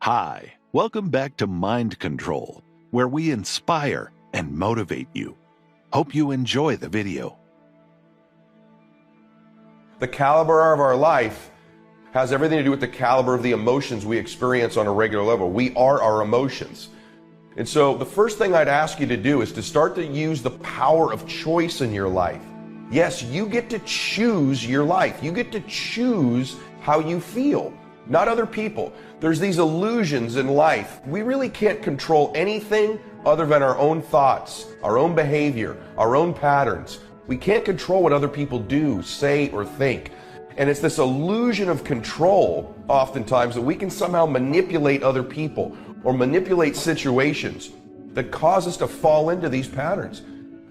Hi, welcome back to Mind Control, where we inspire and motivate you. Hope you enjoy the video. The caliber of our life has everything to do with the caliber of the emotions we experience on a regular level. We are our emotions. And so the first thing I'd ask you to do is to start to use the power of choice in your life. Yes, you get to choose your life. You get to choose how you feel, not other people. There's these illusions in life. We really can't control anything other than our own thoughts, our own behavior, our own patterns. We can't control what other people do, say, or think. And it's this illusion of control, oftentimes, that we can somehow manipulate other people or manipulate situations that cause us to fall into these patterns.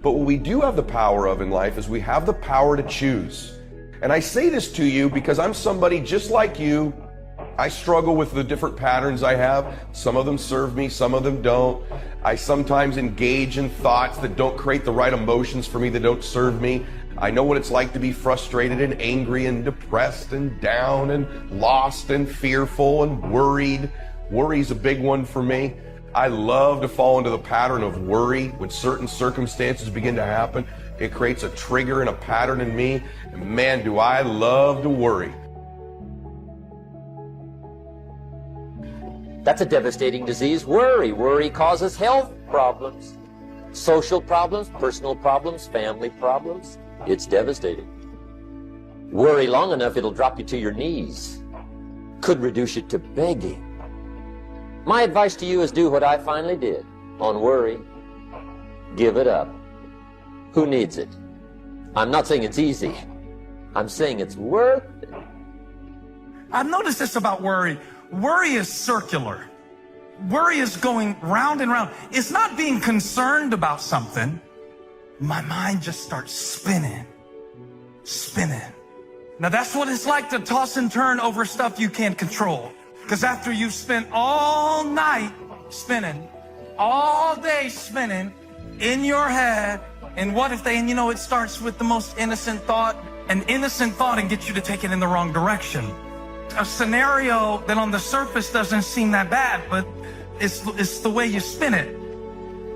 But what we do have the power of in life is we have the power to choose. And I say this to you because I'm somebody just like you. I struggle with the different patterns I have. Some of them serve me, some of them don't. I sometimes engage in thoughts that don't create the right emotions for me, that don't serve me. I know what it's like to be frustrated and angry and depressed and down and lost and fearful and worried. Worry's a big one for me. I love to fall into the pattern of worry. When certain circumstances begin to happen, it creates a trigger and a pattern in me. And man, do I love to worry. That's a devastating disease, worry. Worry causes health problems, social problems, personal problems, family problems. It's devastating. Worry long enough, it'll drop you to your knees. Could reduce you to begging. My advice to you is do what I finally did on worry. Give it up. Who needs it? I'm not saying it's easy. I'm saying it's worth it. I've noticed this about worry. Worry is circular. Worry is going round and round. It's not being concerned about something. My mind just starts spinning. Now that's what it's like to toss and turn over stuff you can't control. Because after you've spent all night spinning, all day spinning in your head, and what if it starts with the most innocent thought, an innocent thought, and gets you to take it in the wrong direction. A scenario that on the surface doesn't seem that bad, but it's the way you spin it.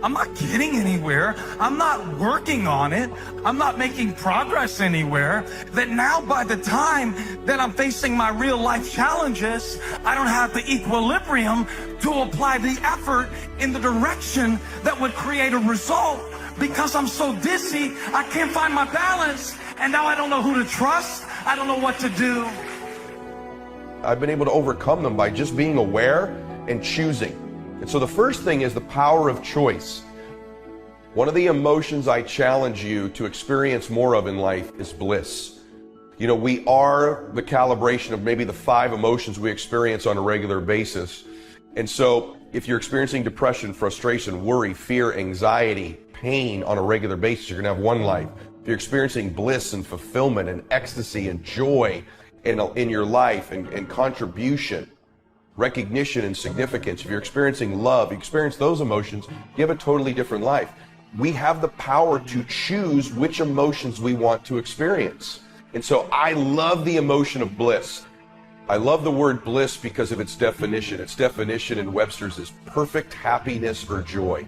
I'm not getting anywhere. I'm not working on it. I'm not making progress anywhere. That now by the time that I'm facing my real life challenges, I don't have the equilibrium to apply the effort in the direction that would create a result, because I'm so dizzy, I can't find my balance, and now I don't know who to trust. I don't know what to do. I've been able to overcome them by just being aware and choosing. And so the first thing is the power of choice. One of the emotions I challenge you to experience more of in life is bliss. You know, we are the calibration of maybe the 5 emotions we experience on a regular basis. And so if you're experiencing depression, frustration, worry, fear, anxiety, pain on a regular basis, you're gonna have one life. If you're experiencing bliss and fulfillment and ecstasy and joy in your life and contribution, recognition and significance, if you're experiencing love, you experience those emotions, you have a totally different life. We have the power to choose which emotions we want to experience. And so I love the emotion of bliss. I love the word bliss because of its definition. Its definition in Webster's is perfect happiness or joy.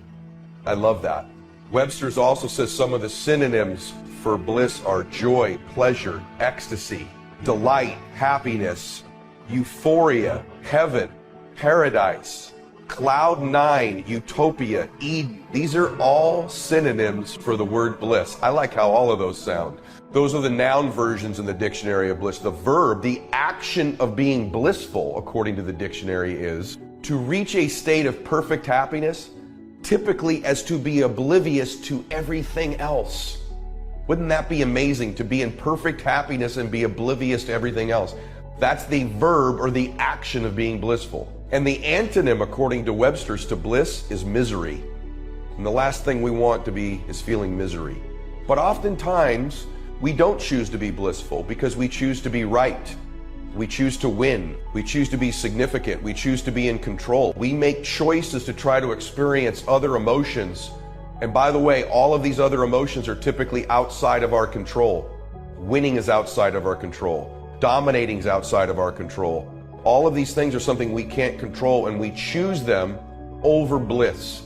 I love that. Webster's also says some of the synonyms for bliss are joy, pleasure, ecstasy, delight, happiness, euphoria, heaven, paradise, cloud 9, utopia, Eden. These are all synonyms for the word bliss. I like how all of those sound. Those are the noun versions in the dictionary of bliss. The verb, the action of being blissful, according to the dictionary, is to reach a state of perfect happiness, typically as to be oblivious to everything else. Wouldn't that be amazing, to be in perfect happiness and be oblivious to everything else? That's the verb or the action of being blissful. And the antonym, according to Webster's, to bliss is misery. And the last thing we want to be is feeling misery. But oftentimes, we don't choose to be blissful because we choose to be right. We choose to win. We choose to be significant. We choose to be in control. We make choices to try to experience other emotions. And by the way, all of these other emotions are typically outside of our control. Winning is outside of our control. Dominating is outside of our control. All of these things are something we can't control, and we choose them over bliss.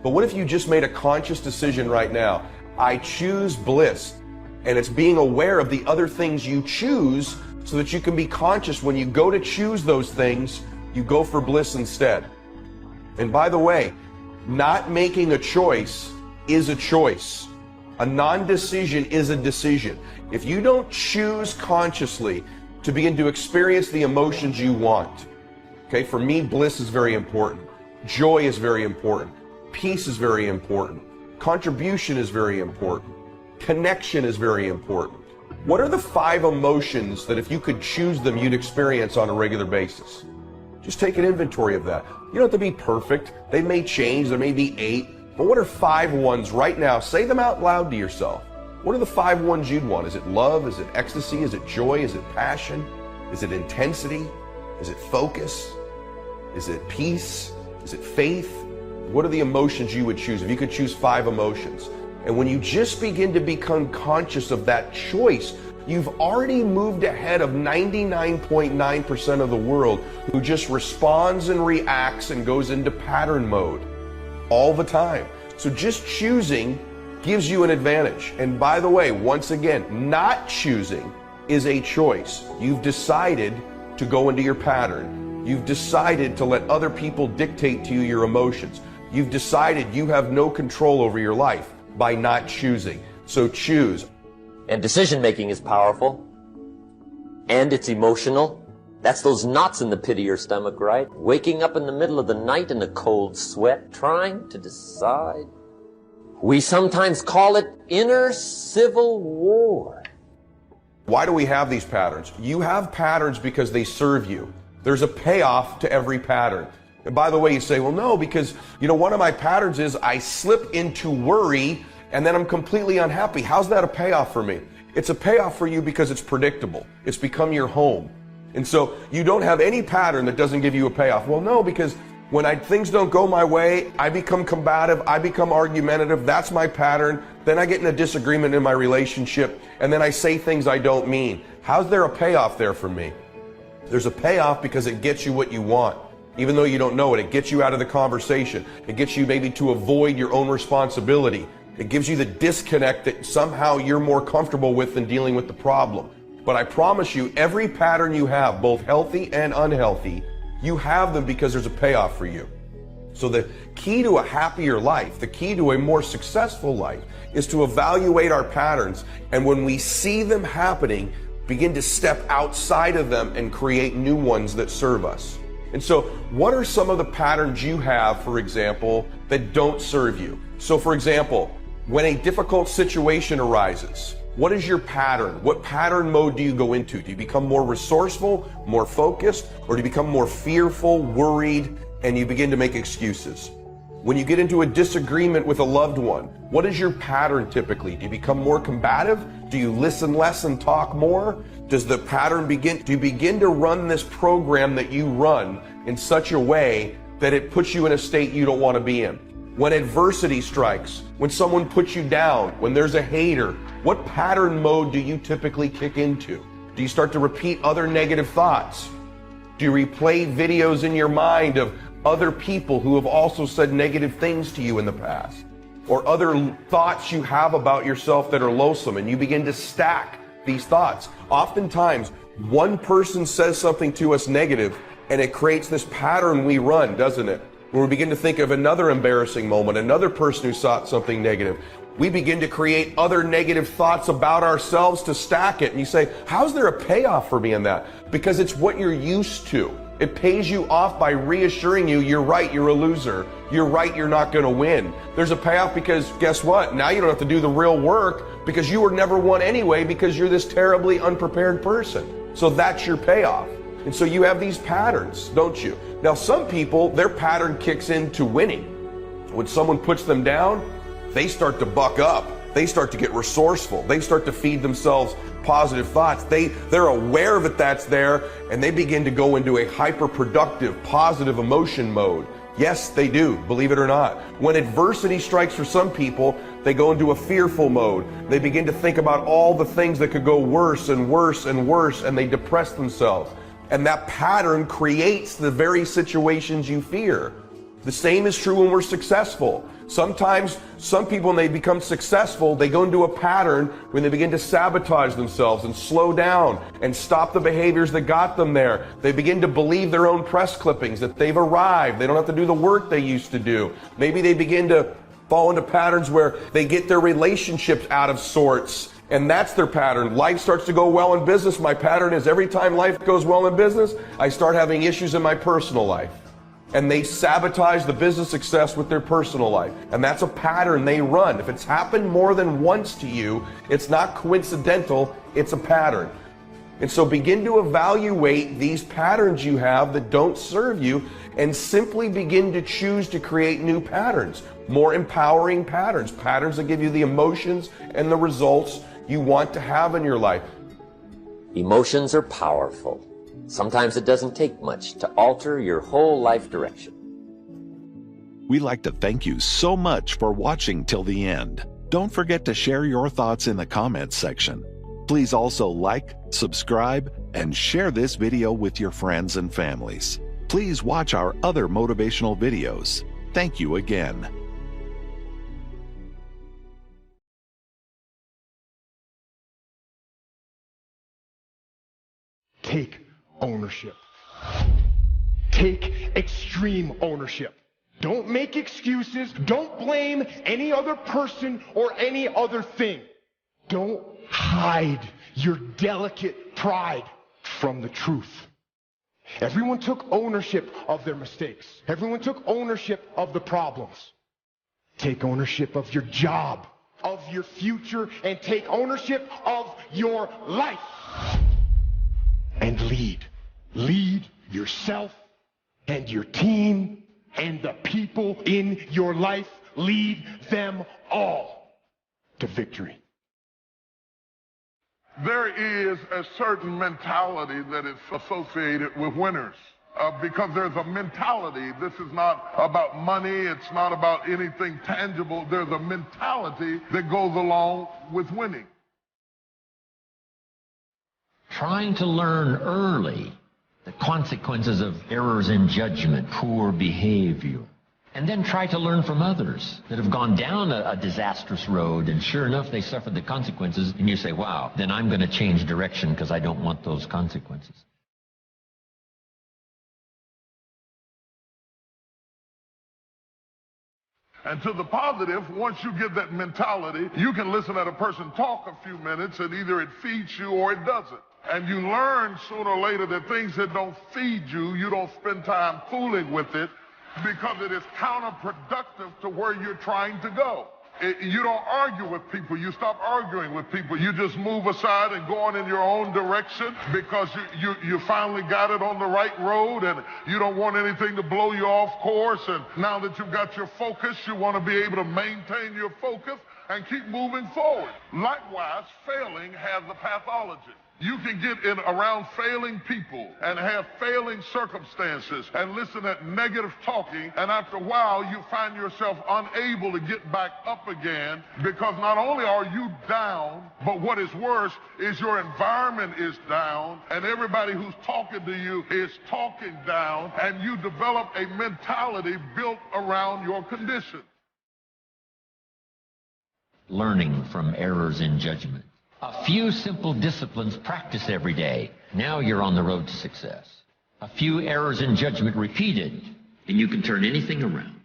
But what if you just made a conscious decision right now? I choose bliss. And it's being aware of the other things you choose so that you can be conscious when you go to choose those things, you go for bliss instead. And by the way, not making a choice is a choice. A non-decision is a decision. If you don't choose consciously to begin to experience the emotions you want, okay, for me, bliss is very important. Joy is very important. Peace is very important. Contribution is very important. Connection is very important. What are the 5 emotions that if you could choose them, you'd experience on a regular basis? Just take an inventory of that. You don't have to be perfect. They may change. There may be 8. But what are 5 ones right now? Say them out loud to yourself. What are the 5 ones you'd want? Is it love? Is it ecstasy? Is it joy? Is it passion? Is it intensity? Is it focus? Is it peace? Is it faith? What are the emotions you would choose if you could choose 5 emotions? And when you just begin to become conscious of that choice, you've already moved ahead of 99.9% of the world who just responds and reacts and goes into pattern mode all the time. So just choosing gives you an advantage. And by the way, once again, not choosing is a choice. You've decided to go into your pattern. You've decided to let other people dictate to you your emotions. You've decided you have no control over your life by not choosing. So choose. And decision making is powerful. And it's emotional. That's those knots in the pit of your stomach, right? Waking up in the middle of the night in a cold sweat, trying to decide. We sometimes call it inner civil war. Why do we have these patterns? You have patterns because they serve you. There's a payoff to every pattern. And by the way, you say, well, no, because, one of my patterns is I slip into worry and then I'm completely unhappy. How's that a payoff for me? It's a payoff for you because it's predictable. It's become your home. And so you don't have any pattern that doesn't give you a payoff. Well, no, because when things don't go my way, I become combative, I become argumentative. That's my pattern. Then I get in a disagreement in my relationship and then I say things I don't mean. How's there a payoff there for me? There's a payoff because it gets you what you want. Even though you don't know it, it gets you out of the conversation. It gets you maybe to avoid your own responsibility. It gives you the disconnect that somehow you're more comfortable with than dealing with the problem. But I promise you, every pattern you have, both healthy and unhealthy, you have them because there's a payoff for you. So the key to a happier life, the key to a more successful life, is to evaluate our patterns. And when we see them happening, begin to step outside of them and create new ones that serve us. And so what are some of the patterns you have, for example, that don't serve you? So for example, when a difficult situation arises, what is your pattern? What pattern mode do you go into? Do you become more resourceful, more focused, or do you become more fearful, worried, and you begin to make excuses? When you get into a disagreement with a loved one, what is your pattern typically? Do you become more combative? Do you listen less and talk more? Does the pattern do you begin to run this program that you run in such a way that it puts you in a state you don't want to be in? When adversity strikes, when someone puts you down, when there's a hater, what pattern mode do you typically kick into? Do you start to repeat other negative thoughts? Do you replay videos in your mind of other people who have also said negative things to you in the past? Or other thoughts you have about yourself that are loathsome, and you begin to stack these thoughts. Oftentimes, one person says something to us negative, and it creates this pattern we run, doesn't it? When we begin to think of another embarrassing moment, another person who saw something negative, we begin to create other negative thoughts about ourselves to stack it. And you say, how's there a payoff for me in that? Because it's what you're used to. It pays you off by reassuring you, you're right, you're a loser. You're right, you're not going to win. There's a payoff because guess what? Now you don't have to do the real work because you were never won anyway because you're this terribly unprepared person. So that's your payoff. And so you have these patterns, don't you? Now some people, their pattern kicks into winning. When someone puts them down, they start to buck up. They start to get resourceful. They start to feed themselves positive thoughts. They're aware of it that's there, and they begin to go into a hyper-productive, positive emotion mode. Yes, they do, believe it or not. When adversity strikes for some people, they go into a fearful mode. They begin to think about all the things that could go worse and worse and worse, and they depress themselves. And that pattern creates the very situations you fear. The same is true when we're successful. Sometimes some people, when they become successful, they go into a pattern when they begin to sabotage themselves and slow down and stop the behaviors that got them there. They begin to believe their own press clippings, that they've arrived. They don't have to do the work they used to do. Maybe they begin to fall into patterns where they get their relationships out of sorts, and that's their pattern. Life starts to go well in business. My pattern is every time life goes well in business, I start having issues in my personal life. And they sabotage the business success with their personal life. And that's a pattern they run. If it's happened more than once to you, it's not coincidental, it's a pattern. And so begin to evaluate these patterns you have that don't serve you, and simply begin to choose to create new patterns, more empowering patterns, patterns that give you the emotions and the results you want to have in your life. Emotions are powerful. Sometimes it doesn't take much to alter your whole life direction. We'd like to thank you so much for watching till the end. Don't forget to share your thoughts in the comments section. Please also like, subscribe, and share this video with your friends and families. Please watch our other motivational videos. Thank you again. Take ownership. Take extreme ownership. Don't make excuses. Don't blame any other person or any other thing. Don't hide your delicate pride from the truth. Everyone took ownership of their mistakes. Everyone took ownership of the problems. Take ownership of your job, of your future, and take ownership of your life. And lead. Lead yourself and your team and the people in your life. Lead them all to victory. There is a certain mentality that is associated with winners. Because there's a mentality. This is not about money. It's not about anything tangible. There's a mentality that goes along with winning. Trying to learn early the consequences of errors in judgment, poor behavior, and then try to learn from others that have gone down a disastrous road, and sure enough, they suffered the consequences, and you say, wow, then I'm going to change direction because I don't want those consequences. And to the positive, once you get that mentality, you can listen at a person talk a few minutes, and either it feeds you or it doesn't. And you learn sooner or later that things that don't feed you, you don't spend time fooling with it because it is counterproductive to where you're trying to go. You don't argue with people. You stop arguing with people. You just move aside and go on in your own direction because you finally got it on the right road, and you don't want anything to blow you off course. And now that you've got your focus, you want to be able to maintain your focus and keep moving forward. Likewise, failing has a pathology. You can get in around failing people and have failing circumstances and listen at negative talking, and after a while you find yourself unable to get back up again because not only are you down, but what is worse is your environment is down, and everybody who's talking to you is talking down, and you develop a mentality built around your condition. Learning from errors in judgment. A few simple disciplines practiced every day. Now you're on the road to success. A few errors in judgment repeated, and you can turn anything around.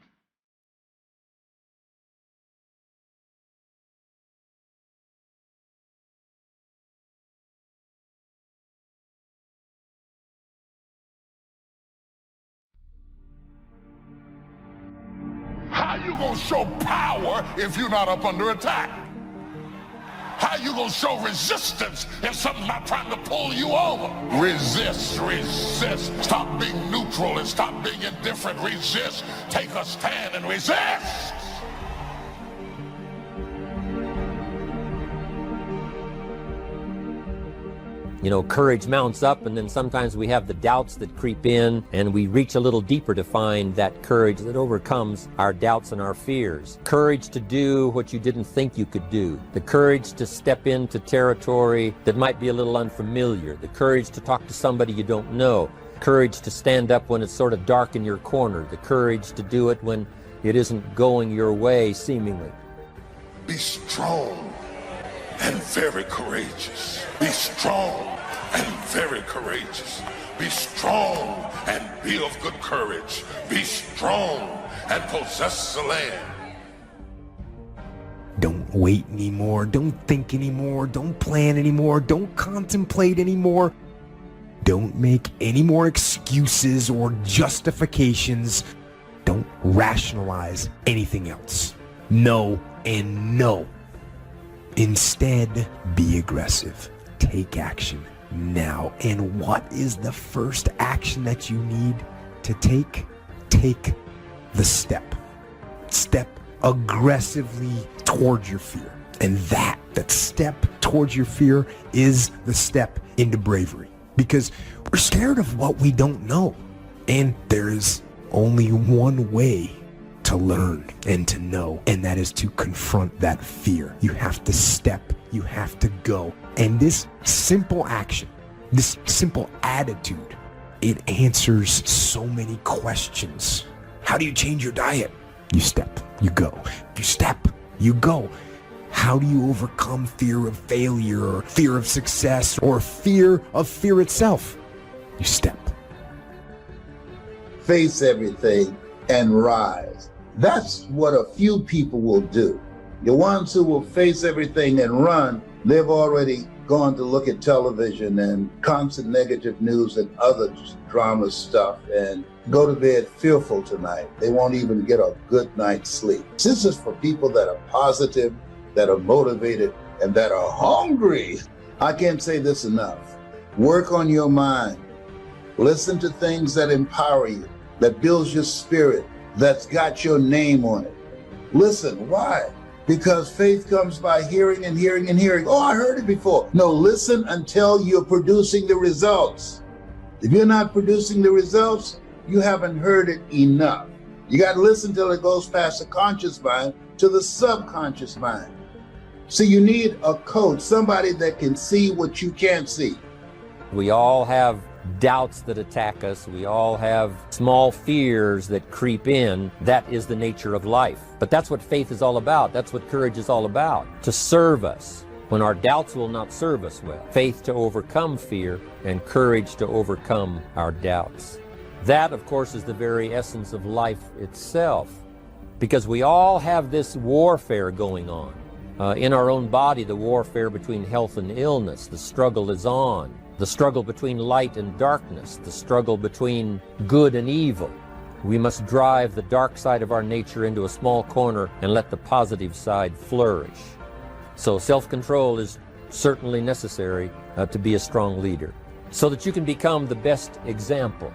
How you gonna show power if you're not up under attack? How you gonna show resistance if something's not trying to pull you over? Resist, resist. Stop being neutral and stop being indifferent. Resist. Take a stand and resist. You know, courage mounts up, and then sometimes we have the doubts that creep in, and we reach a little deeper to find that courage that overcomes our doubts and our fears. Courage to do what you didn't think you could do. The courage to step into territory that might be a little unfamiliar. The courage to talk to somebody you don't know. Courage to stand up when it's sort of dark in your corner. The courage to do it when it isn't going your way, seemingly. Be strong and very courageous. Be strong and very courageous. Be strong and be of good courage. Be strong and possess the land. Don't wait anymore. Don't think anymore. Don't plan anymore. Don't contemplate anymore. Don't make any more excuses or justifications. Don't rationalize anything else. No and no. Instead, be aggressive. Take action now. And what is the first action that you need to take? Take the step. Step aggressively towards your fear. And that step towards your fear is the step into bravery. Because we're scared of what we don't know. And there is only one way to learn and to know, and that is to confront that fear. You have to step, you have to go. And this simple action, this simple attitude, it answers so many questions. How do you change your diet? You step, you go. You step, you go. How do you overcome fear of failure or fear of success or fear of fear itself? You step. Face everything and rise. That's what a few people will do. The ones who will face everything and run, they've already gone to look at television and constant negative news and other drama stuff and go to bed fearful tonight. They won't even get a good night's sleep. This is for people that are positive, that are motivated, and that are hungry. I can't say this enough. Work on your mind. Listen to things that empower you, that builds your spirit, that's got your name on it. Listen, why? Because faith comes by hearing and hearing and hearing. Oh, I heard it before. No, listen until you're producing the results. If you're not producing the results, you haven't heard it enough. You got to listen till it goes past the conscious mind to the subconscious mind. So you need a coach, somebody that can see what you can't see. We all have doubts that attack us. We all have small fears that creep in. That is the nature of life. But that's what faith is all about. That's what courage is all about. To serve us when our doubts will not serve us well. Faith to overcome fear and courage to overcome our doubts. That, of course, is the very essence of life itself. Because we all have this warfare going on. In our own body, the warfare between health and illness. The struggle is on. The struggle between light and darkness, the struggle between good and evil. We must drive the dark side of our nature into a small corner and let the positive side flourish. So self-control is certainly necessary to be a strong leader, so that you can become the best example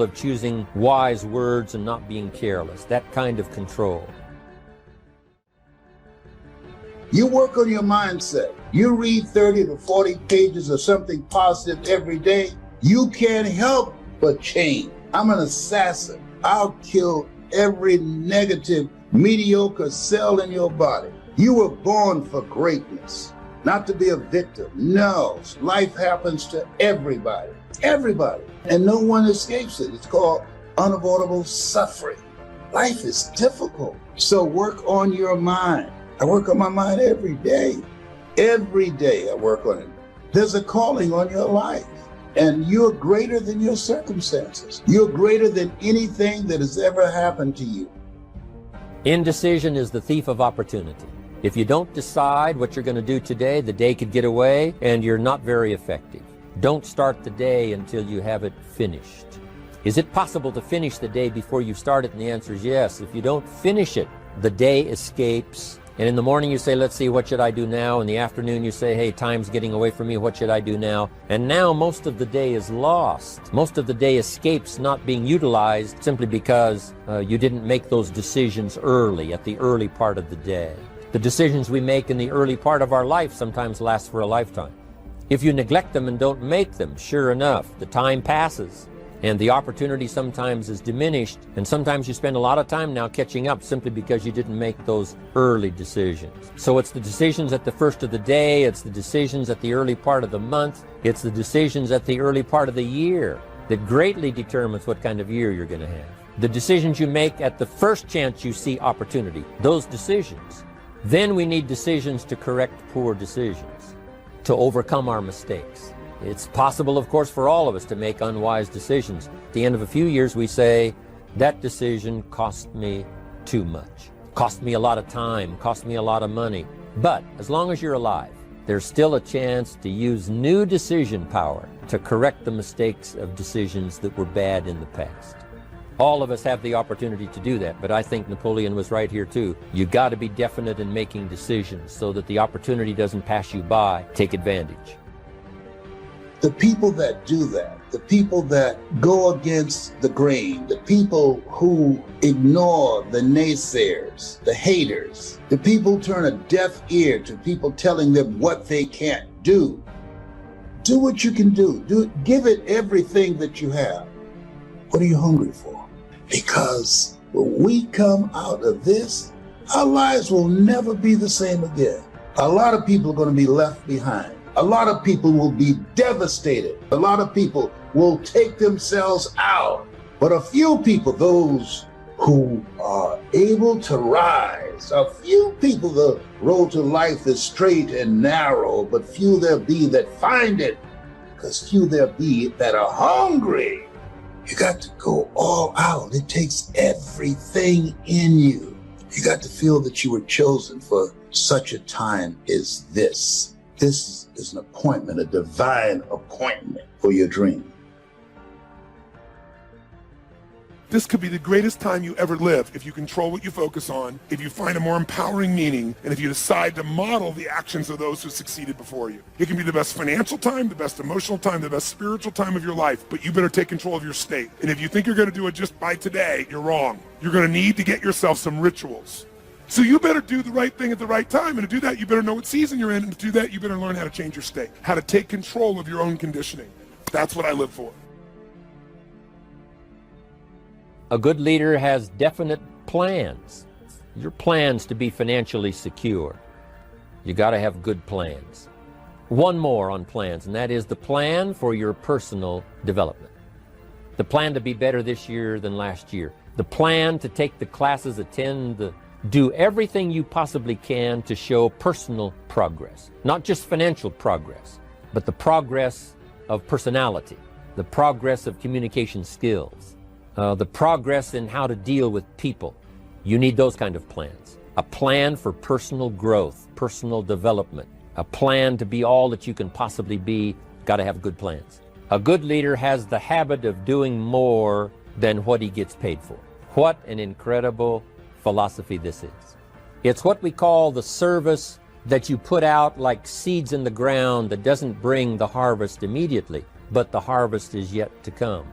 of choosing wise words and not being careless, that kind of control. You work on your mindset. You read 30 to 40 pages of something positive every day. You can't help but change. I'm an assassin. I'll kill every negative, mediocre cell in your body. You were born for greatness, not to be a victim. No, life happens to everybody. Everybody. And no one escapes it. It's called unavoidable suffering. Life is difficult. So work on your mind. I work on my mind every day. Every day I work on it. There's a calling on your life, and you're greater than your circumstances. You're greater than anything that has ever happened to you. Indecision is the thief of opportunity. If you don't decide what you're going to do today, the day could get away and you're not very effective. Don't start the day until you have it finished. Is it possible to finish the day before you start it? And the answer is yes. If you don't finish it, the day escapes. And in the morning you say, let's see, what should I do now? In the afternoon you say, hey, time's getting away from me, what should I do now? And now most of the day is lost. Most of the day escapes not being utilized simply because you didn't make those decisions early, at the early part of the day. The decisions we make in the early part of our life sometimes last for a lifetime. If you neglect them and don't make them, sure enough, the time passes and the opportunity sometimes is diminished, and sometimes you spend a lot of time now catching up simply because you didn't make those early decisions. So it's the decisions at the first of the day, it's the decisions at the early part of the month, it's the decisions at the early part of the year that greatly determines what kind of year you're going to have. The decisions you make at the first chance you see opportunity, those decisions. Then we need decisions to correct poor decisions, to overcome our mistakes. It's possible, of course, for all of us to make unwise decisions. At the end of a few years, we say, that decision cost me too much, cost me a lot of time, cost me a lot of money. But as long as you're alive, there's still a chance to use new decision power to correct the mistakes of decisions that were bad in the past. All of us have the opportunity to do that, but I think Napoleon was right here too. You got to be definite in making decisions so that the opportunity doesn't pass you by. Take advantage. The people that do that, the people that go against the grain, the people who ignore the naysayers, the haters, the people who turn a deaf ear to people telling them what they can't do. Do what you can do. Give it everything that you have. What are you hungry for? Because when we come out of this, our lives will never be the same again. A lot of people are going to be left behind. A lot of people will be devastated. A lot of people will take themselves out. But a few people, those who are able to rise, a few people, the road to life is straight and narrow, but few there be that find it, because few there be that are hungry. You got to go all out. It takes everything in you. You got to feel that you were chosen for such a time as this. This is an appointment, a divine appointment for your dream. This could be the greatest time you ever live if you control what you focus on, if you find a more empowering meaning, and if you decide to model the actions of those who succeeded before you. It can be the best financial time, the best emotional time, the best spiritual time of your life, but you better take control of your state. And if you think you're going to do it just by today, you're wrong. You're going to need to get yourself some rituals. So you better do the right thing at the right time, and to do that, you better know what season you're in, and to do that, you better learn how to change your state, how to take control of your own conditioning. That's what I live for. A good leader has definite plans. Your plans to be financially secure. You got to have good plans. One more on plans, and that is the plan for your personal development. The plan to be better this year than last year. The plan to take the classes, do everything you possibly can to show personal progress. Not just financial progress, but the progress of personality, the progress of communication skills, the progress in how to deal with people. You need those kind of plans. A plan for personal growth, personal development, a plan to be all that you can possibly be. Got to have good plans. A good leader has the habit of doing more than what he gets paid for. What an incredible philosophy this is. It's what we call the service that you put out like seeds in the ground that doesn't bring the harvest immediately, but the harvest is yet to come.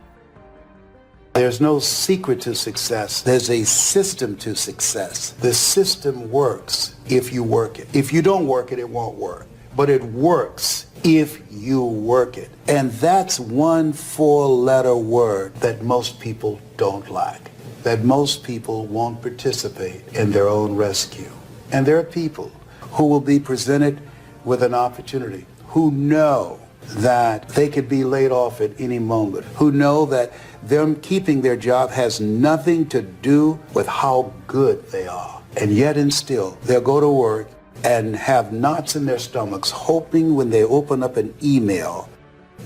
There's no secret to success. There's a system to success. The system works if you work it. If you don't work it, it won't work. But it works if you work it. And that's one four-letter word that most people don't like, that most people won't participate in their own rescue. And there are people who will be presented with an opportunity, who know that they could be laid off at any moment, who know that them keeping their job has nothing to do with how good they are. And yet and still, they'll go to work and have knots in their stomachs, hoping when they open up an email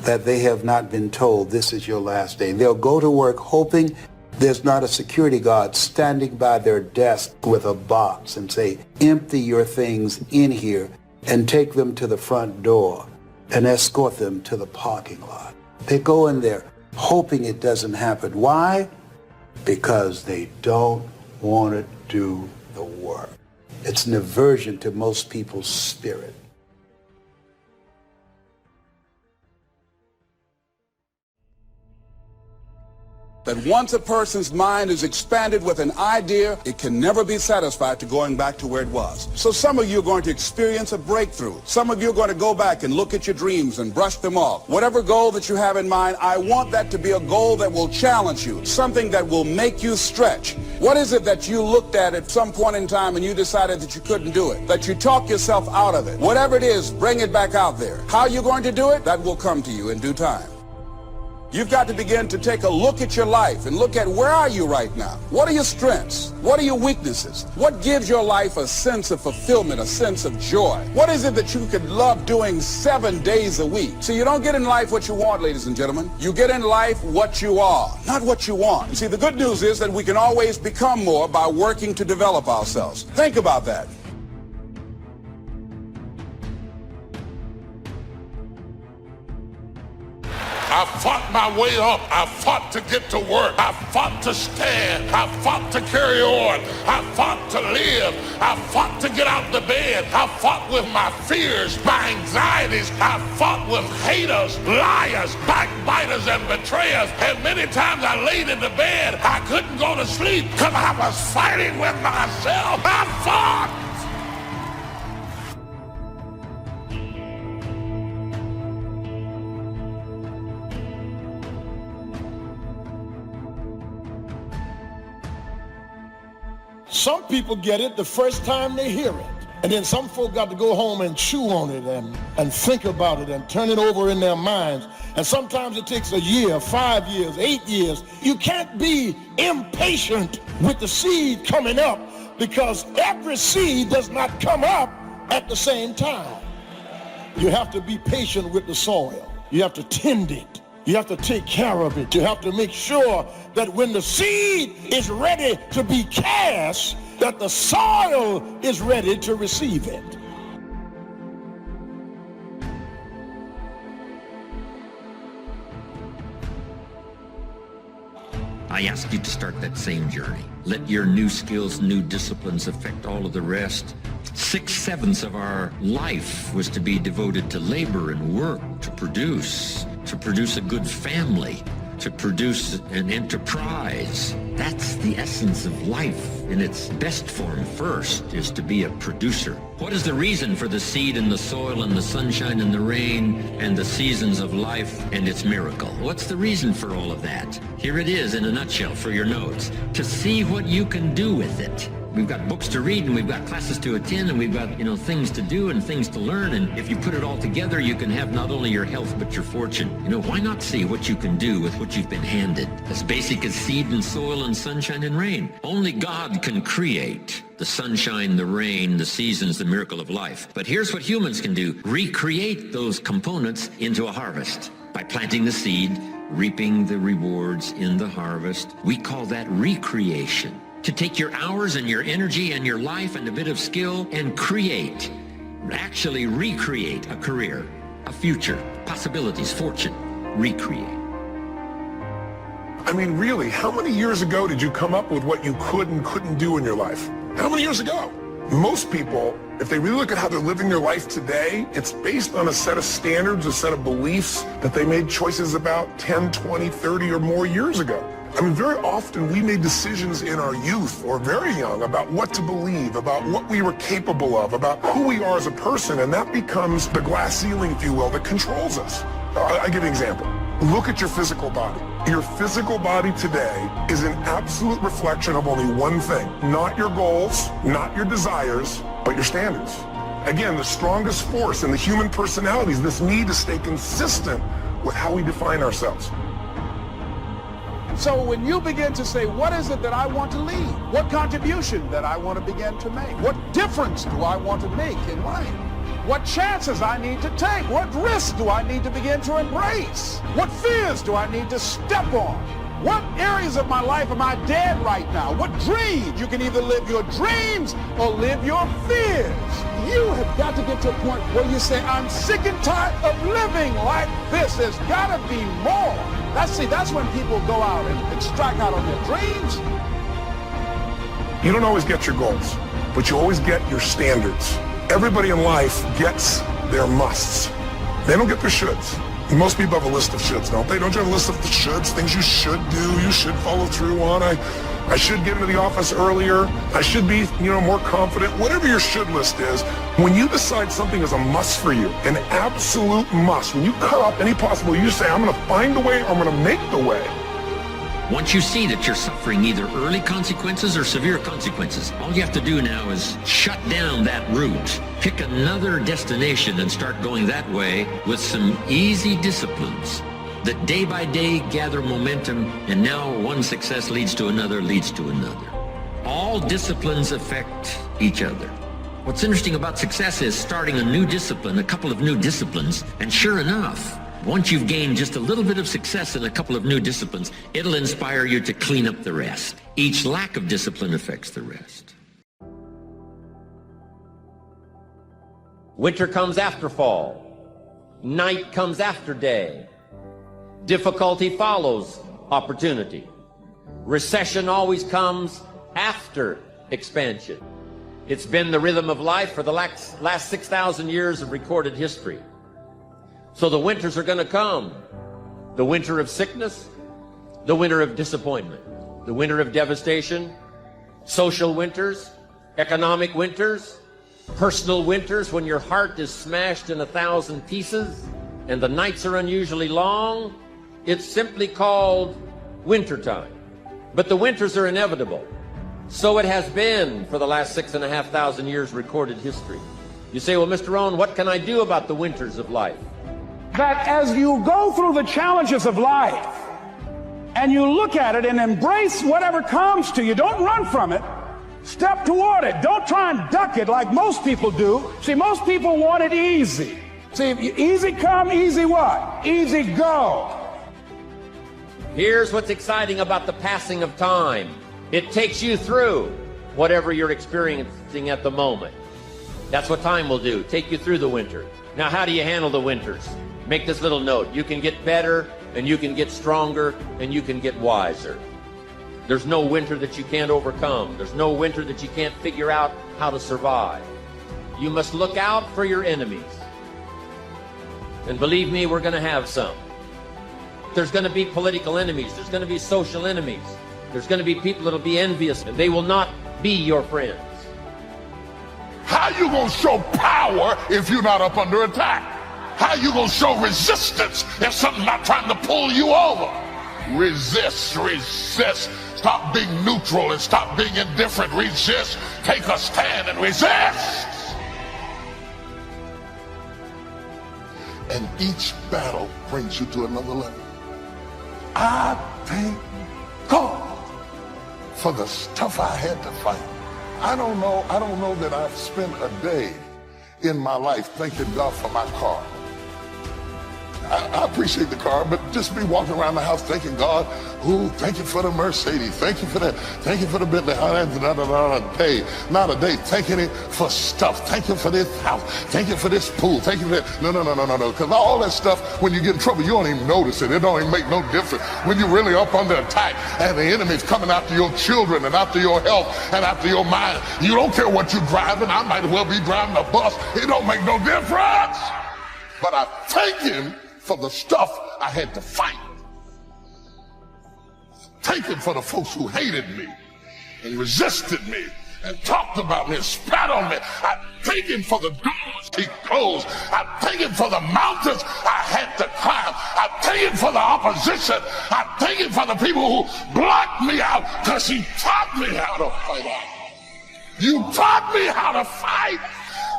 that they have not been told this is your last day. They'll go to work hoping there's not a security guard standing by their desk with a box and say, empty your things in here and take them to the front door and escort them to the parking lot. They go in there hoping it doesn't happen. Why? Because they don't want to do the work. It's an aversion to most people's spirit. that once a person's mind is expanded with an idea, it can never be satisfied to going back to where it was. So some of you are going to experience a breakthrough. Some of you are going to go back and look at your dreams and brush them off. Whatever goal that you have in mind, I want that to be a goal that will challenge you, something that will make you stretch. What is it that you looked at some point in time and you decided that you couldn't do it, that you talk yourself out of it? Whatever it is, bring it back out there. How you're going to do it, that will come to you in due time. You've got to begin to take a look at your life and look at where are you right now? What are your strengths? What are your weaknesses? What gives your life a sense of fulfillment, a sense of joy? What is it that you could love doing 7 days a week? See, you don't get in life what you want, ladies and gentlemen. You get in life what you are, not what you want. You see, the good news is that we can always become more by working to develop ourselves. Think about that. I fought my way up. I fought to get to work. I fought to stand. I fought to carry on. I fought to live. I fought to get out the bed. I fought with my fears, my anxieties. I fought with haters, liars, backbiters, and betrayers. And many times I laid in the bed. I couldn't go to sleep because I was fighting with myself. I fought. Some people get it the first time they hear it. And then some folk got to go home and chew on it and think about it and turn it over in their minds. And sometimes it takes a year, 5 years, 8 years. You can't be impatient with the seed coming up because every seed does not come up at the same time. You have to be patient with the soil. You have to tend it. You have to take care of it. You have to make sure that when the seed is ready to be cast, that the soil is ready to receive it. I ask you to start that same journey. Let your new skills, new disciplines affect all of the rest. 6/7 of our life was to be devoted to labor and work, to produce a good family, to produce an enterprise. That's the essence of life in its best form first, is to be a producer. What is the reason for the seed and the soil and the sunshine and the rain and the seasons of life and its miracle? What's the reason for all of that? Here it is in a nutshell for your notes. To see what you can do with it. We've got books to read and we've got classes to attend and we've got, things to do and things to learn. And if you put it all together, you can have not only your health, but your fortune. Why not see what you can do with what you've been handed? As basic as seed and soil and sunshine and rain. Only God can create the sunshine, the rain, the seasons, the miracle of life. But here's what humans can do. Recreate those components into a harvest by planting the seed, reaping the rewards in the harvest. We call that recreation. To take your hours and your energy and your life and a bit of skill and actually recreate a career, a future, possibilities, fortune, recreate. I mean, really, how many years ago did you come up with what you could and couldn't do in your life? How many years ago? Most people, if they really look at how they're living their life today, it's based on a set of standards, a set of beliefs that they made choices about 10, 20, 30 or more years ago. I mean, very often we made decisions in our youth or very young about what to believe, about what we were capable of, about who we are as a person, and that becomes the glass ceiling, if you will, that controls us. I'll give you an example. Look at your physical body. Your physical body today is an absolute reflection of only one thing. Not your goals, not your desires, but your standards. Again, the strongest force in the human personality is this need to stay consistent with how we define ourselves. So when you begin to say, what is it that I want to leave? What contribution that I want to begin to make? What difference do I want to make in life? What chances I need to take? What risks do I need to begin to embrace? What fears do I need to step on? What areas of my life am I dead right now? What dreams? You can either live your dreams or live your fears. You have got to get to a point where you say, I'm sick and tired of living like this. There's got to be more. That's when people go out and strike out on their dreams. You don't always get your goals, but you always get your standards. Everybody in life gets their musts. They don't get their shoulds. Most people have a list of shoulds, don't they? Don't you have a list of the shoulds, things you should do, you should follow through on? I should get into the office earlier. I should be, more confident. Whatever your should list is, when you decide something is a must for you, an absolute must, when you cut off any possible, you say, I'm going to find the way, I'm going to make the way. Once you see that you're suffering either early consequences or severe consequences, all you have to do now is shut down that route. Pick another destination and start going that way with some easy disciplines that day by day gather momentum, and now one success leads to another, leads to another. All disciplines affect each other. What's interesting about success is starting a new discipline, a couple of new disciplines, and sure enough, once you've gained just a little bit of success in a couple of new disciplines, it'll inspire you to clean up the rest. Each lack of discipline affects the rest. Winter comes after fall. Night comes after day. Difficulty follows opportunity. Recession always comes after expansion. It's been the rhythm of life for the last 6,000 years of recorded history. So the winters are going to come. The winter of sickness, the winter of disappointment, the winter of devastation, social winters, economic winters, personal winters when your heart is smashed in 1,000 pieces and the nights are unusually long. It's simply called wintertime. But the winters are inevitable. So it has been for the last 6,500 years recorded history. You say, well, Mr. Rohn, what can I do about the winters of life? That as you go through the challenges of life and you look at it and embrace whatever comes to you, don't run from it. Step toward it. Don't try and duck it like most people do. See, most people want it easy. See, easy come, easy what? Easy go. Here's what's exciting about the passing of time. It takes you through whatever you're experiencing at the moment. That's what time will do, take you through the winter. Now, how do you handle the winters? Make this little note. You can get better, and you can get stronger, and you can get wiser. There's no winter that you can't overcome. There's no winter that you can't figure out how to survive. You must look out for your enemies. And believe me, we're going to have some. There's going to be political enemies. There's going to be social enemies. There's going to be people that'll be envious, and they will not be your friends. How you gonna show power if you're not up under attack? How you gonna show resistance if something's not trying to pull you over? Resist, resist. Stop being neutral and stop being indifferent. Resist. Take a stand and resist. And each battle brings you to another level. I thank God for the stuff I had to fight. I don't know that I've spent a day in my life thanking God for my car. I appreciate the car, but just be walking around the house thanking God, thank you for the Mercedes, thank you for that, thank you for the Bentley, not a day, thanking Him for stuff, thank you for this house, thank you for this pool, thank you for that. No, because all that stuff, when you get in trouble, you don't even notice it. It don't even make no difference. When you're really up under attack and the enemy's coming after your children and after your health and after your mind, you don't care what you're driving. I might as well be driving a bus. It don't make no difference. But I thank Him for the stuff I had to fight. Thank Him for the folks who hated me and resisted me and talked about me and spat on me. I thank Him for the doors He closed. I thank Him for the mountains I had to climb. I thank Him for the opposition. I thank Him for the people who blocked me out, because He taught me how to fight. You taught me how to fight.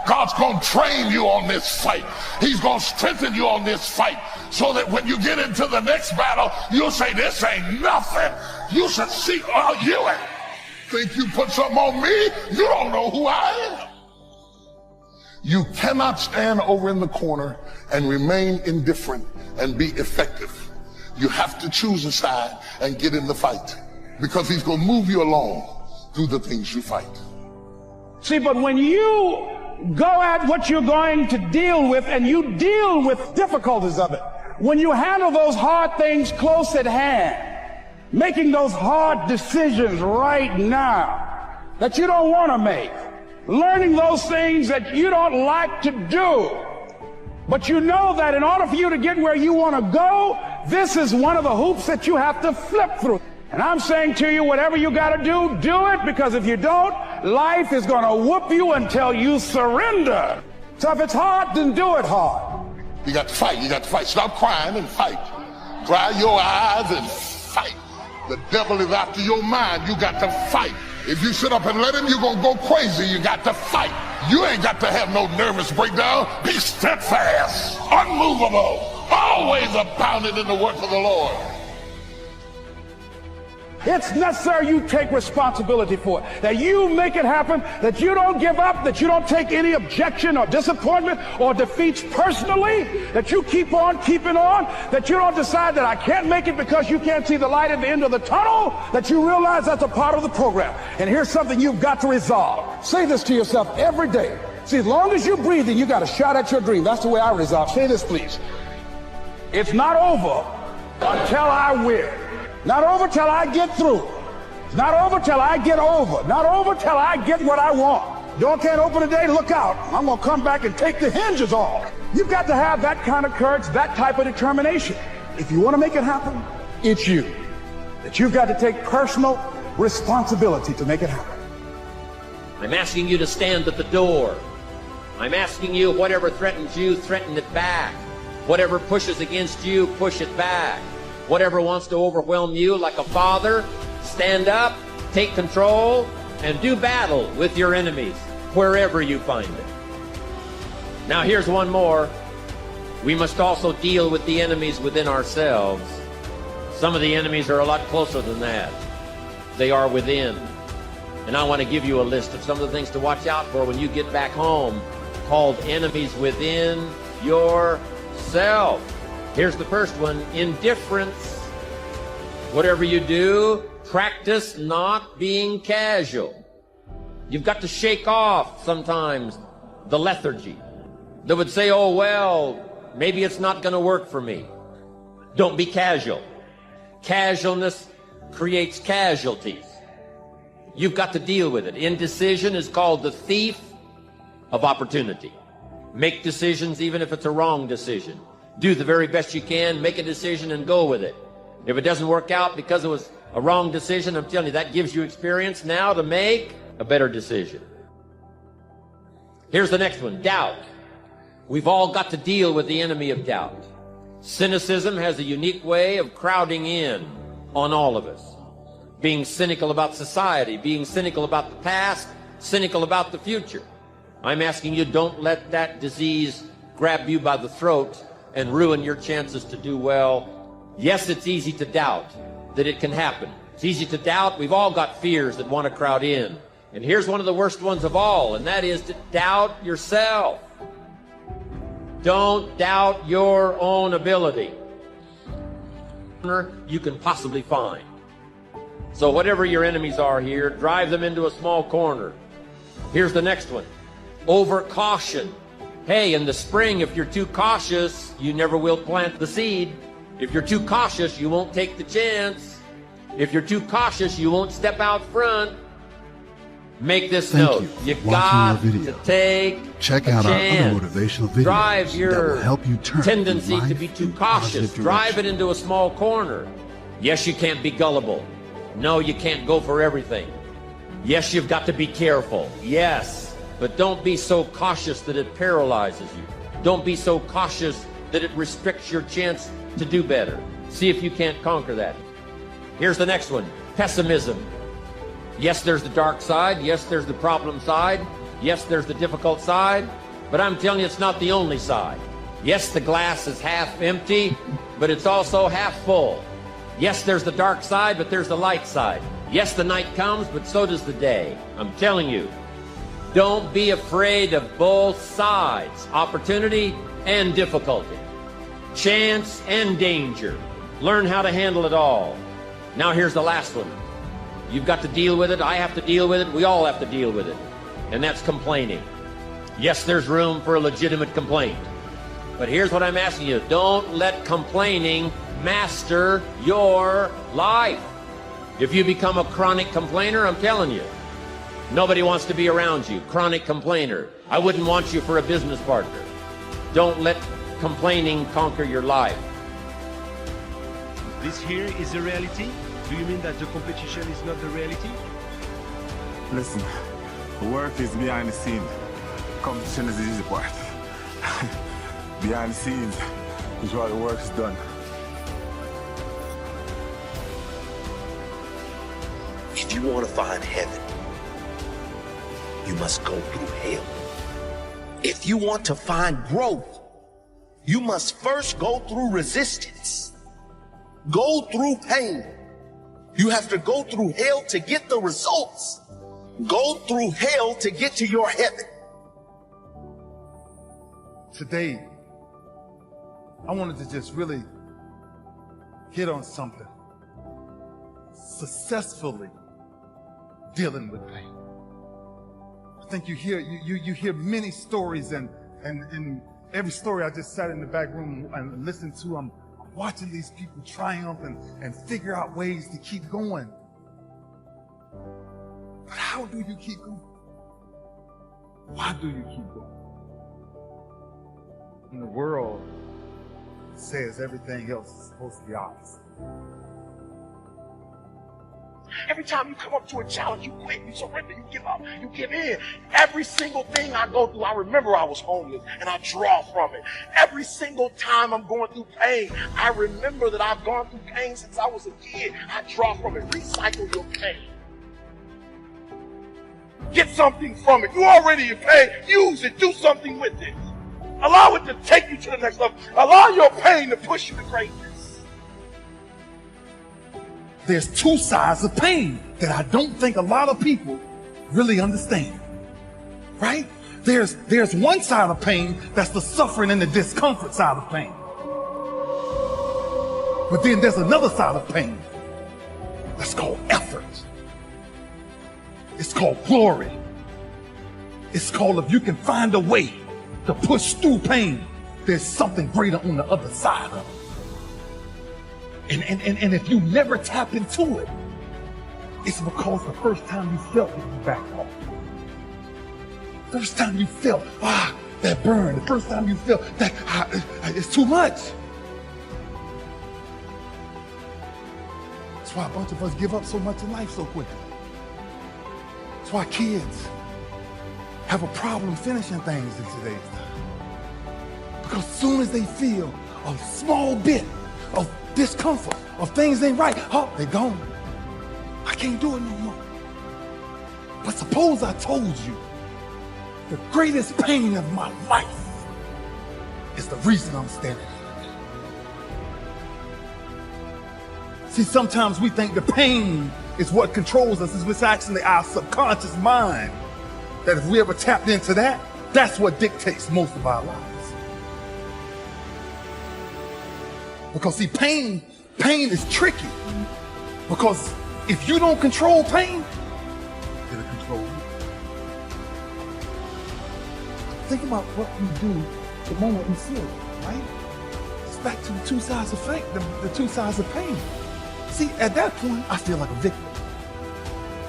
God's going to train you on this fight. He's going to strengthen you on this fight so that when you get into the next battle, you'll say, this ain't nothing. You should see, you think you put something on me? You don't know who I am. You cannot stand over in the corner and remain indifferent and be effective. You have to choose a side and get in the fight, because He's going to move you along through the things you fight. See, but when you go at what you're going to deal with and you deal with difficulties of it, when you handle those hard things close at hand, making those hard decisions right now that you don't want to make, learning those things that you don't like to do, But you know that in order for you to get where you want to go, this is one of the hoops that you have to flip through. And I'm saying to you, whatever you got to do, do it, because if you don't, life is going to whoop you until you surrender. So if it's hard, then do it hard. You got to fight. You got to fight. Stop crying and fight. Dry your eyes and fight. The devil is after your mind. You got to fight. If you sit up and let him, you're going to go crazy. You got to fight. You ain't got to have no nervous breakdown. Be steadfast, unmovable, always abounding in the work of the Lord. It's necessary you take responsibility for it, that you make it happen, that you don't give up, that you don't take any objection or disappointment or defeats personally, that you keep on keeping on, that you don't decide that I can't make it because you can't see the light at the end of the tunnel, that you realize that's a part of the program. And here's something you've got to resolve. Say this to yourself every day. See, as long as you're breathing, you got a shot at your dream. That's the way I resolve. Say this, please. It's not over until I win. Not over till I get through. Not over till I get over. Not over till I get what I want. Door can't open today, look out. I'm going to come back and take the hinges off. You've got to have that kind of courage, that type of determination. If you want to make it happen, it's you. That you've got to take personal responsibility to make it happen. I'm asking you to stand at the door. I'm asking you, whatever threatens you, threaten it back. Whatever pushes against you, push it back. Whatever wants to overwhelm you like a father, stand up, take control, and do battle with your enemies wherever you find them. Now here's one more. We must also deal with the enemies within ourselves. Some of the enemies are a lot closer than that. They are within. And I want to give you a list of some of the things to watch out for when you get back home, called enemies within yourself. Here's the first one, indifference. Whatever you do, practice not being casual. You've got to shake off sometimes the lethargy that would say, oh, well, maybe it's not going to work for me. Don't be casual. Casualness creates casualties. You've got to deal with it. Indecision is called the thief of opportunity. Make decisions even if it's a wrong decision. Do the very best you can, make a decision and go with it. If it doesn't work out because it was a wrong decision, I'm telling you, that gives you experience now to make a better decision. Here's the next one, doubt. We've all got to deal with the enemy of doubt. Cynicism has a unique way of crowding in on all of us. Being cynical about society, being cynical about the past, cynical about the future. I'm asking you, don't let that disease grab you by the throat and ruin your chances to do well. Yes, it's easy to doubt that it can happen. It's easy to doubt. We've all got fears that want to crowd in. And here's one of the worst ones of all, and that is to doubt yourself. Don't doubt your own ability. You can possibly find. So whatever your enemies are here, drive them into a small corner. Here's the next one. Overcaution. Hey, in the spring, if you're too cautious, you never will plant the seed. If you're too cautious, you won't take the chance. If you're too cautious, you won't step out front. Make this note. You've got to take Check out our other motivational videos Drive your that will help you turn tendency to be too cautious. Drive it into a small corner. Yes, you can't be gullible. No, you can't go for everything. Yes, you've got to be careful. Yes, but don't be so cautious that it paralyzes you. Don't be so cautious that it restricts your chance to do better. See if you can't conquer that. Here's the next one. Pessimism. Yes, there's the dark side. Yes, there's the problem side. Yes, there's the difficult side. But I'm telling you, it's not the only side. Yes, the glass is half empty, but it's also half full. Yes, there's the dark side, but there's the light side. Yes, the night comes, but so does the day. I'm telling you, don't be afraid of both sides, opportunity and difficulty, chance and danger. Learn how to handle it all. Now here's the last one. You've got to deal with it. I have to deal with it. We all have to deal with it. And that's complaining. Yes, there's room for a legitimate complaint. But here's what I'm asking you. Don't let complaining master your life. If you become a chronic complainer, I'm telling you, nobody wants to be around you. Chronic complainer. I wouldn't want you for a business partner. Don't let complaining conquer your life. This here is the reality? Do you mean that the competition is not the reality? Listen, work is behind the scene. Competition is the easy part. Behind the scenes is where the work is done. If you want to find heaven, you must go through hell. If you want to find growth, you must first go through resistance. Go through pain. You have to go through hell to get the results. Go through hell to get to your heaven. Today, I wanted to just really hit on something. Successfully dealing with pain. I think you hear many stories, and every story I just sat in the back room and listened to. I'm watching these people triumph and figure out ways to keep going. But how do you keep going? Why do you keep going? In the world, it says everything else is supposed to be opposite. Every time you come up to a challenge, you quit, you surrender, you give up, you give in. Every single thing I go through, I remember I was homeless and I draw from it. Every single time I'm going through pain, I remember that I've gone through pain since I was a kid. I draw from it. Recycle your pain. Get something from it. You already in pain. Use it. Do something with it. Allow it to take you to the next level. Allow your pain to push you to greatness. There's two sides of pain that I don't think a lot of people really understand, right? There's one side of pain that's the suffering and the discomfort side of pain. But then there's another side of pain that's called effort. It's called glory. It's called if you can find a way to push through pain, there's something greater on the other side of it. And if you never tap into it, it's because the first time you felt it, you backed off. First time you felt, that burn. The first time you felt that it's too much. That's why a bunch of us give up so much in life so quickly. That's why kids have a problem finishing things in today's time. Because as soon as they feel a small bit of discomfort, of things ain't right, they're gone. I can't do it no more. But suppose I told you the greatest pain of my life is the reason I'm standing here today. See, sometimes we think the pain is what controls us. It's actually our subconscious mind. That if we ever tapped into that, that's what dictates most of our lives. Because see, pain is tricky. Because if you don't control pain, it'll control you. Think about what we do the moment we feel it, right? It's back to the two sides of fate, the two sides of pain. See, at that point, I feel like a victim.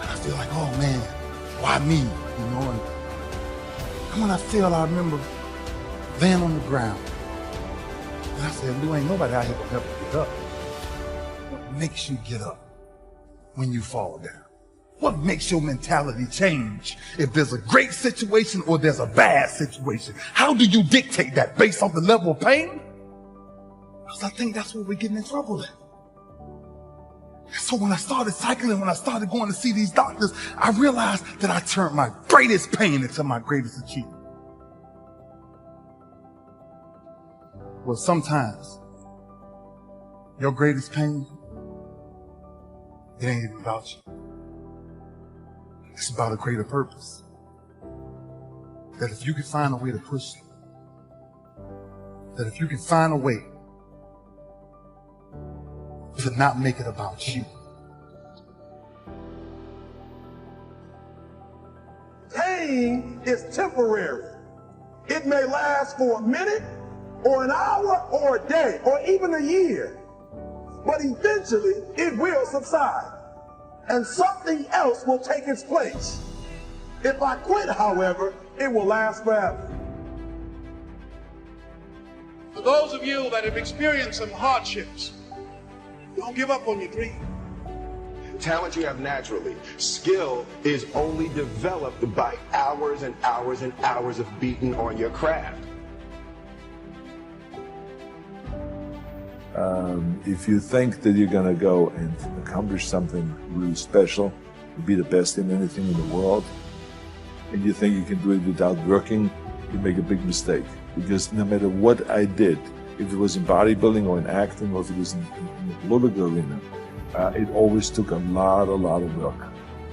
And I feel like, oh man, why me? You know, and when I remember laying on the ground. And I said, there ain't nobody out here gonna help you get up. What makes you get up when you fall down? What makes your mentality change if there's a great situation or there's a bad situation? How do you dictate that based on the level of pain? Because I think that's where we're getting in trouble at. So when I started cycling, when I started going to see these doctors, I realized that I turned my greatest pain into my greatest achievement. Well, sometimes your greatest pain, it ain't even about you. It's about a greater purpose. That if you can find a way to push it, that if you can find a way to not make it about you. Pain is temporary. It may last for a minute, or an hour, or a day, or even a year. But eventually, it will subside, and something else will take its place. If I quit, however, it will last forever. those of you that have experienced some hardships, don't give up on your dream. Talent you have naturally. Skill is only developed by hours and hours and hours of beating on your craft. If you think that you're going to go and accomplish something really special, be the best in anything in the world, and you think you can do it without working, you make a big mistake. Because no matter what I did, if it was in bodybuilding or in acting or if it was in the political arena, it always took a lot of work.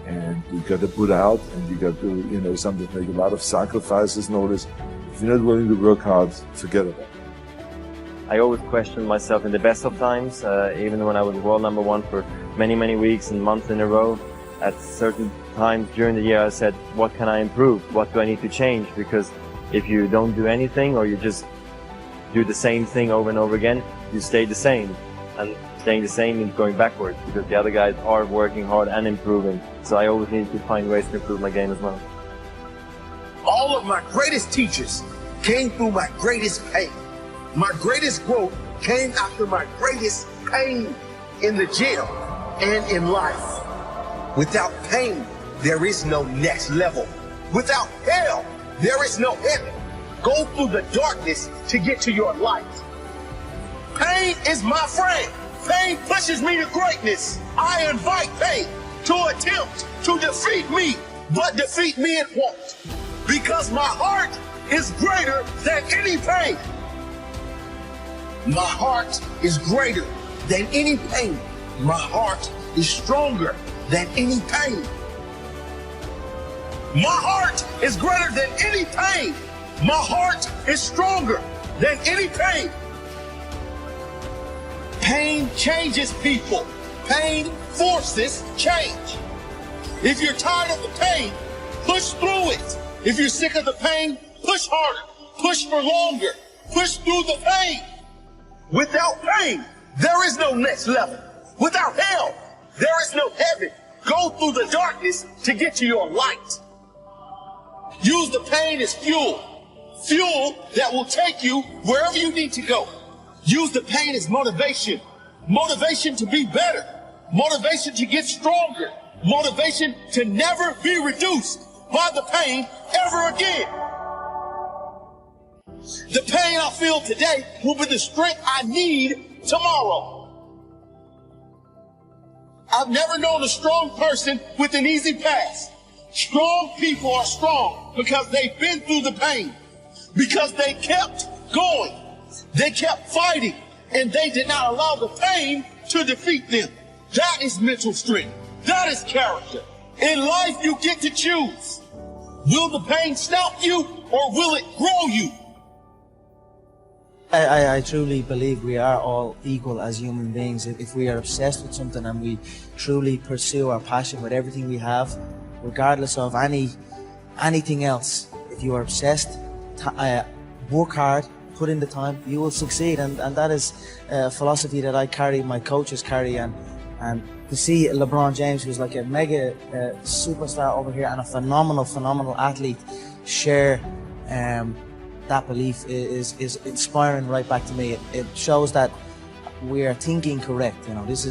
And you got to put out, and you got to, sometimes make a lot of sacrifices. Notice, if you're not willing to work hard, forget about it. I always questioned myself in the best of times, even when I was world #1 for many weeks and months in a row. At certain times during the year, I said, what can I improve? What do I need to change? Because if you don't do anything, or you just do the same thing over and over again, you stay the same. And staying the same means going backwards, because the other guys are working hard and improving. So I always need to find ways to improve my game as well. All of my greatest teachers came through my greatest pain. My greatest growth came after my greatest pain in the gym and in life. Without pain, there is no next level. Without hell, there is no heaven. Go through the darkness to get to your light. Pain is my friend. Pain pushes me to greatness. I invite pain to attempt to defeat me, but defeat me it won't. Because my heart is greater than any pain. My heart is greater than any pain. My heart is stronger than any pain. My heart is greater than any pain. My heart is stronger than any pain. Pain changes people. Pain forces change. If you're tired of the pain, push through it. If you're sick of the pain, push harder. Push for longer. Push through the pain. Without pain, there is no next level. Without hell, there is no heaven. Go through the darkness to get to your light. Use the pain as fuel. Fuel that will take you wherever you need to go. Use the pain as motivation. Motivation to be better. Motivation to get stronger. Motivation to never be reduced by the pain ever again. The pain I feel today will be the strength I need tomorrow. I've never known a strong person with an easy past. Strong people are strong because they've been through the pain, because they kept going, they kept fighting, and they did not allow the pain to defeat them. That is mental strength. That is character. In life, you get to choose. Will the pain stop you, or will it grow you? I truly believe we are all equal as human beings. If we are obsessed with something and we truly pursue our passion with everything we have, regardless of anything else, if you are obsessed, work hard, put in the time, you will succeed. And that is a philosophy that I carry, my coaches carry, and to see LeBron James, who's like a mega superstar over here and a phenomenal athlete, share that belief is inspiring right back to me. It shows that we are thinking correct. This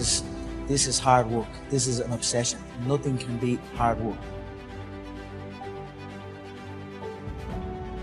is hard work. This is an obsession. Nothing can beat hard work.